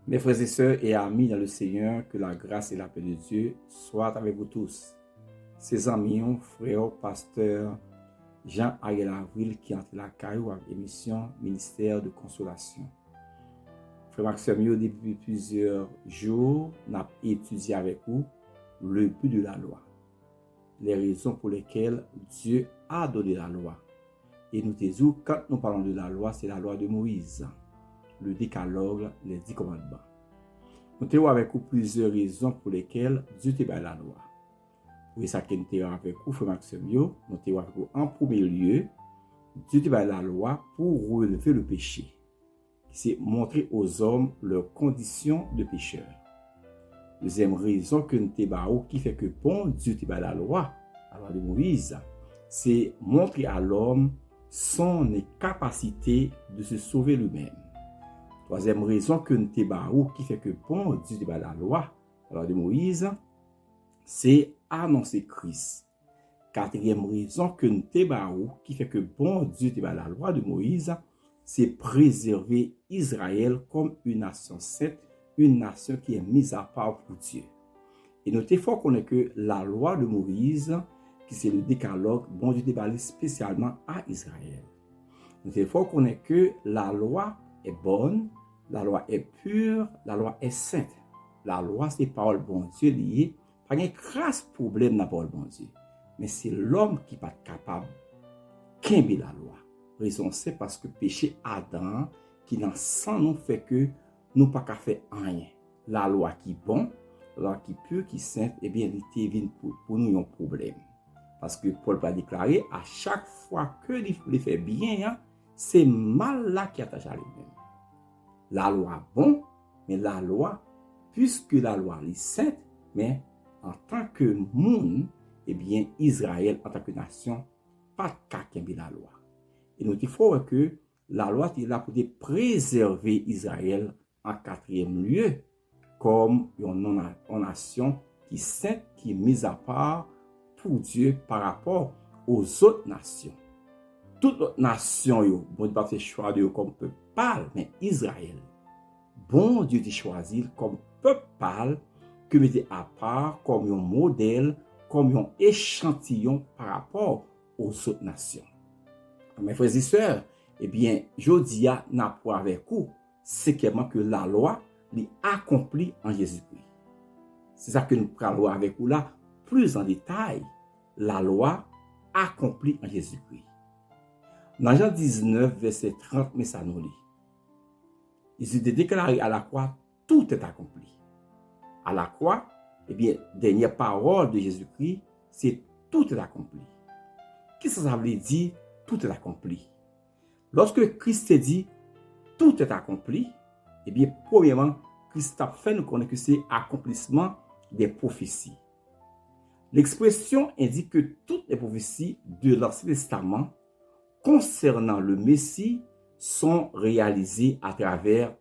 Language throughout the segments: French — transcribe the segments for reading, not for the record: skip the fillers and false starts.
Mes frères et sœurs et amis dans le Seigneur, que la grâce et la paix de Dieu soient avec vous tous. Ses amis, frère, pasteur Jean-Ariel Avril qui entre la caillou avec l'émission Ministère de Consolation. Frère Maxime, depuis plusieurs jours, nous avons étudié avec vous le but de la loi, les raisons pour lesquelles Dieu a donné la loi. Et nous disons, quand nous parlons de la loi, c'est la loi de Moïse, le décalogue, les 10 commandements. Nous avons avec vous plusieurs raisons pour lesquelles Dieu t'a donné la loi. Oui, ça que nous avons avec vous, frère Maxime, nous avons avec vous en premier lieu, Dieu t'a donné la loi pour relever le péché, c'est montrer aux hommes leur condition de pécheur. Deuxième raison que nous avons qui fait que bon Dieu t'a donné la loi de Moïse, c'est montrer à l'homme son capacité de se sauver lui-même. Troisième raison que nous avons qui fait que bon Dieu t'a donné la loi de Moïse, c'est annoncer Christ. Quatrième raison que nous avons qui fait que bon Dieu t'a donné la loi de Moïse, c'est préserver Israël comme une nation sainte, une nation qui est mise à part pour Dieu. Et notez fort qu'on est que la loi de Moïse, qui c'est le décalogue, bon Dieu t'a donné spécialement à Israël. Notez fort qu'on est que la loi est bonne, la loi est pure, la loi est sainte. La loi, c'est parole bon Dieu liée. Pas de crasse problème dans la parole bon Dieu. Mais c'est l'homme qui n'est pas capable de la loi. Raison c'est parce que péché Adam, qui dans sang nous fait que nous pas qu'à faire rien. La loi qui est bonne, la loi qui est pure, qui est sainte, eh bien, il vient pour nous un problème. Parce que Paul va déclarer, à chaque fois que il fait bien, c'est mal là qui attache à lui-même. La loi bon, mais la loi, puisque la loi est sainte, mais en tant que monde, eh bien, Israël, en tant que nation, pas de la loi. Et nous disons que la loi est là pour préserver Israël en quatrième lieu, comme une nation qui est sainte, qui est mise à part pour Dieu par rapport aux autres nations. Toutes les nations, bon Dieu pas fait choix de comme peuple pâle, mais Israël, bon Dieu t'a choisi comme peuple pâle, que mettait à part comme un modèle, comme un échantillon par rapport aux autres nations. Mes frères et sœurs, eh bien, je dis n'a pas avec vous, c'est clairement que la loi est accomplie en Jésus-Christ. C'est ça que nous parlons avec vous là, plus en détail. La loi accomplie en Jésus-Christ. Dans Jean 19, verset 30, mais ça nous lit. Il est déclaré à la croix, tout est accompli. À la croix, eh bien, dernière parole de Jésus-Christ, c'est tout est accompli. Qu'est-ce que ça veut dire, tout est accompli? Lorsque Christ dit, tout est accompli, eh bien, premièrement, Christ a fait nous connaître que c'est accomplissement des prophéties. L'expression indique que toutes les prophéties de l'Ancien Testament concernant le Messie sont réalisées à travers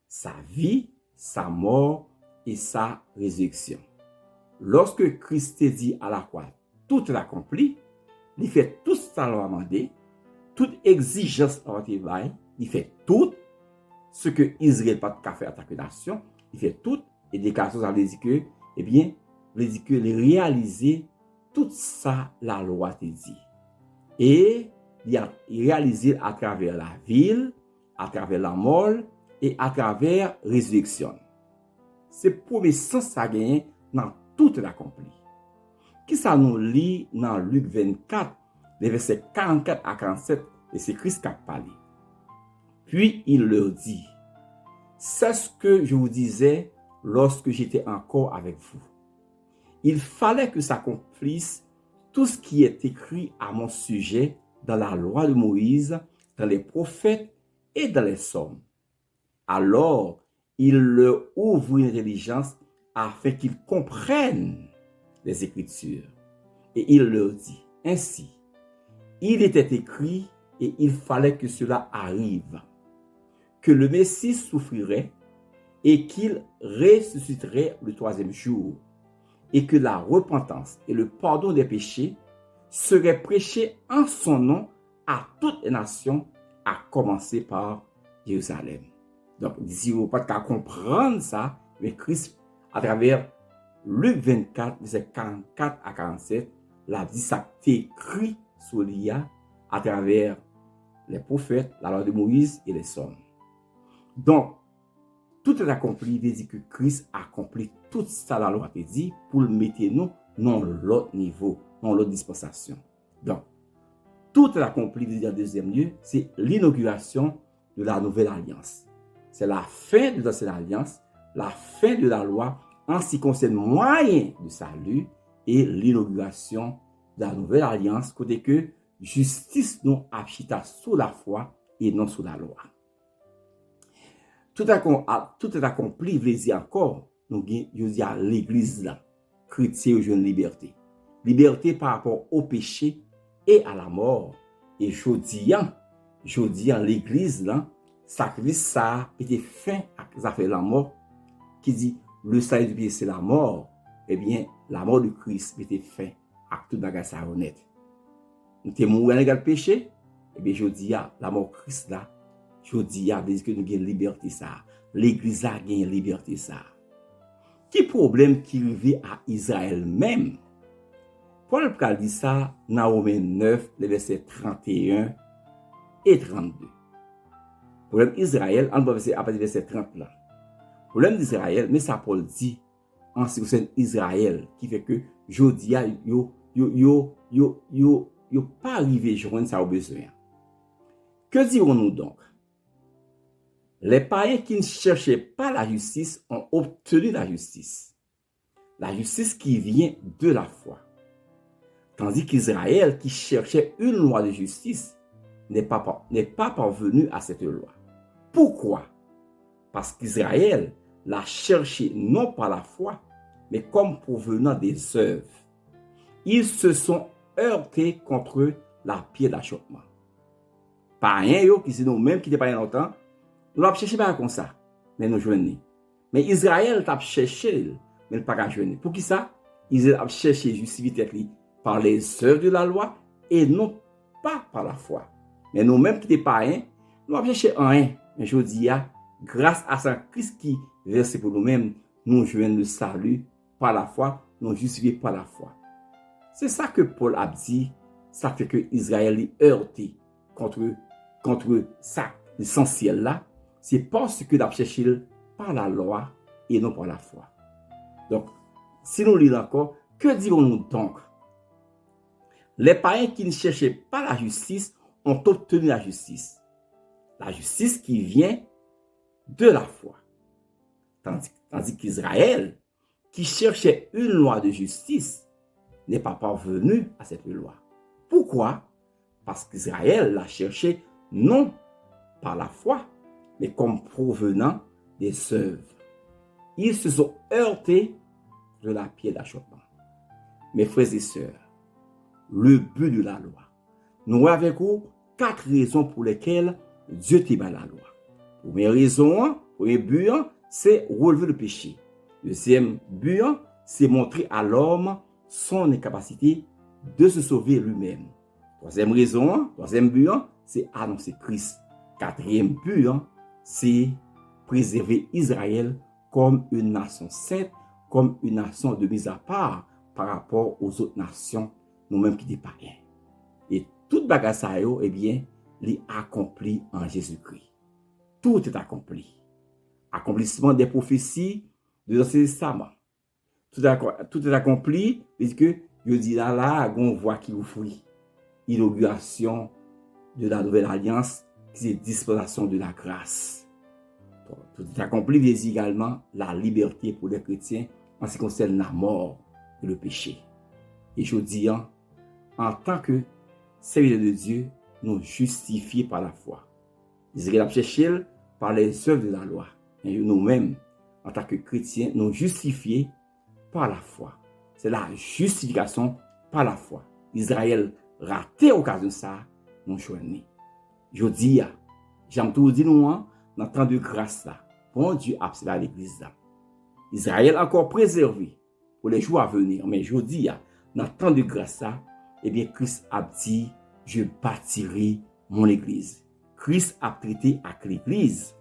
sa vie, sa mort et sa résurrection. Lorsque Christ dit à la croix, tout est accompli, il fait tout ça l'a demandé, toute exigence a été vaille, il fait tout ce que Israël n'a pas fait à ta nation, il fait tout, et des cas ça veut dire que, eh bien, veut dire que les réaliser tout ça la loi te dit. Et il a réalisé à travers la ville, à travers la mort et à travers la résurrection. C'est pour le sens ça gagne dans tout l'accompli. Qui ça nous lit dans Luc 24, les versets 44 à 47, et c'est Christ qui a parlé. Puis il leur dit, c'est ce que je vous disais lorsque j'étais encore avec vous. Il fallait que s'accomplisse tout ce qui est écrit à mon sujet dans la loi de Moïse, dans les prophètes et dans les psaumes. Alors, il leur ouvre une intelligence afin qu'ils comprennent les Écritures. Et il leur dit, ainsi, il était écrit et il fallait que cela arrive, que le Messie souffrirait et qu'il ressusciterait le troisième jour, et que la repentance et le pardon des péchés seraient prêchés en son nom à toutes les nations, à commencer par Jérusalem. Donc, d'ici, vous pas qu'à comprendre ça, mais Christ, à travers Luc 24, verset 44 à 47, l'a dit ça écrit sur l'IA à travers les prophètes, la loi de Moïse et les psaumes. Donc, tout est accompli, veut dire que Christ a accompli tout ça la loi te dit pour le mettre nous dans l'autre niveau, dans l'autre dispensation. Donc, tout est accompli, veut dire en deuxième lieu, c'est l'inauguration de la nouvelle alliance. C'est la fin de l'ancienne alliance, la fin de la loi en ce qui concerne moyen de salut et l'inauguration de la nouvelle alliance, côté que justice nous achita sous la foi et non sous la loi. Tout est accompli, veut dire encore, nous disons à l'église là, chrétien ou jeune liberté. Liberté par rapport au péché et à la mort. Et jodi an l'église là, sacrifice ça était fin à ça fait la mort qui dit le salut du péché c'est la mort. Eh bien, la mort de Christ était fin à tout bagage ça honnête. Nous sommes morts dans le péché, eh bien jodi an la mort Christ là, jodi an veut dire que nous avons liberté ça. L'église a gagné liberté ça. Qui problème qui arrive à Israël même? Paul dit ça dans Romains 9, les versets 31 et 32. Problème Israël, on va à partir du verset 30 là. Problème d'Israël, mais ça Paul dit en ce qui concerne Israël, qui fait que jodi a yo pas arrivé joindre ça au besoin. Que dirons-nous donc? Les païens qui ne cherchaient pas la justice ont obtenu la justice. La justice qui vient de la foi. Tandis qu'Israël, qui cherchait une loi de justice, n'est pas parvenu à cette loi. Pourquoi? Parce qu'Israël l'a cherché non par la foi, mais comme provenant des œuvres. Ils se sont heurtés contre la pierre d'achoppement. Païens, qui sont nous-mêmes qui n'étaient pas longtemps, nous avons cherché pas comme ça, mais nous joignons. Mais Israël t'a cherché, mais il n'a pas joindre. Pour qui ça? Israël a cherché justifier par les œuvres de la loi et non pas par la foi. Mais nous-mêmes qui n'étions pas païens, nous avons cherché un. Mais je dis, grâce à Saint Christ qui verse pour nous-mêmes, nous joignons le salut par la foi, nous justifiés par la foi. C'est ça que Paul a dit, ça fait que Israël est heurté contre ça, l'essentiel là. C'est parce que nous avons cherché par la loi et non par la foi. Donc, si nous lisons encore, que dirons-nous donc? Les païens qui ne cherchaient pas la justice ont obtenu la justice. La justice qui vient de la foi. Tandis qu'Israël, qui cherchait une loi de justice, n'est pas parvenu à cette loi. Pourquoi? Parce qu'Israël l'a cherché non par la foi, mais comme provenant des œuvres. Ils se sont heurtés de la pierre d'achoppement. Mes frères et sœurs, le but de la loi. Nous avons avec vous 4 raisons pour lesquelles Dieu t'a donné la loi. Première raison, premier but, c'est relever le péché. Deuxième but, c'est montrer à l'homme son incapacité de se sauver lui-même. Troisième but, c'est annoncer Christ. Quatrième but, c'est préserver Israël comme une nation sainte, comme une nation de mise à part par rapport aux autres nations, nous-mêmes qui sommes païens. Et toute bagarre ça, eh bien, est accompli en Jésus-Christ. Tout est accompli. Accomplissement des prophéties de l'Ancien Testament. Tout est accompli, puisque je dis là, on voit qui vous fruit. Inauguration de la nouvelle alliance, qui est dispensation de la grâce. Tout est accompli, mais également la liberté pour les chrétiens en ce qui concerne la mort et le péché. Et je dis, en tant que serviteur de Dieu, nous justifiés par la foi. Israël a cherché par les œuvres de la loi. Et nous-mêmes, en tant que chrétiens, nous justifiés par la foi. C'est la justification par la foi. Israël raté l'occasion de ça, nous choisis. Je dis, j'aime tout dire nous, dans le temps de grâce là, bon Dieu a fait l'église là. Israël encore préservé pour les jours à venir. Mais je dis, dans le temps de grâce là, eh bien, Christ a dit, je bâtirai mon église. Christ a traité avec l'église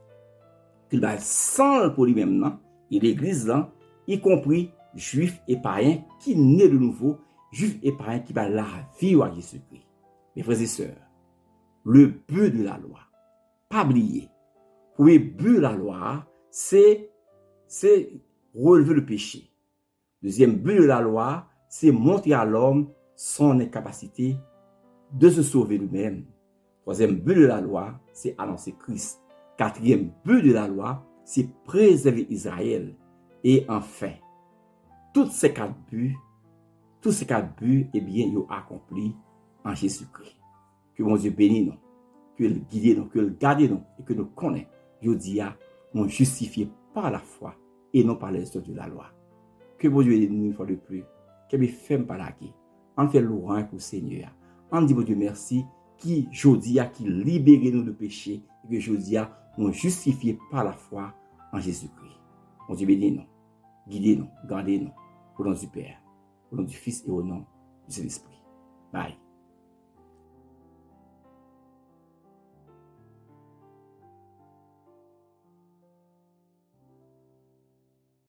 qu'il va sans pour lui-même, non? Et l'église, là, y compris juifs et païens qui naissent de nouveau, juifs et païens qui va la vie à Jésus-Christ. Mes frères et sœurs, le but de la loi, pas oublier, le but de la loi, c'est relever le péché. Deuxième but de la loi, c'est montrer à l'homme son incapacité de se sauver lui-même. Troisième but de la loi, c'est annoncer Christ. Quatrième but de la loi, c'est préserver Israël. Et enfin, tous ces quatre buts, eh bien, ils ont accompli en Jésus-Christ. Que mon Dieu bénisse nous, que le guide nous, que le garde nous, et que nous connaissons. Je dis, nous justifiés par la foi et non par les œuvres de la loi. Que mon Dieu nous une fois de plus, qu'il fait par la guerre. On fait louange pour le Seigneur. On dit, mon Dieu, merci, qui, jodi qui libère nous de péché, et que jodi nous justifiés par la foi en Jésus-Christ. Mon Dieu bénisse nous, guidez-nous, gardez-nous, au nom du Père, au nom du Fils et au nom du Saint-Esprit. Bye.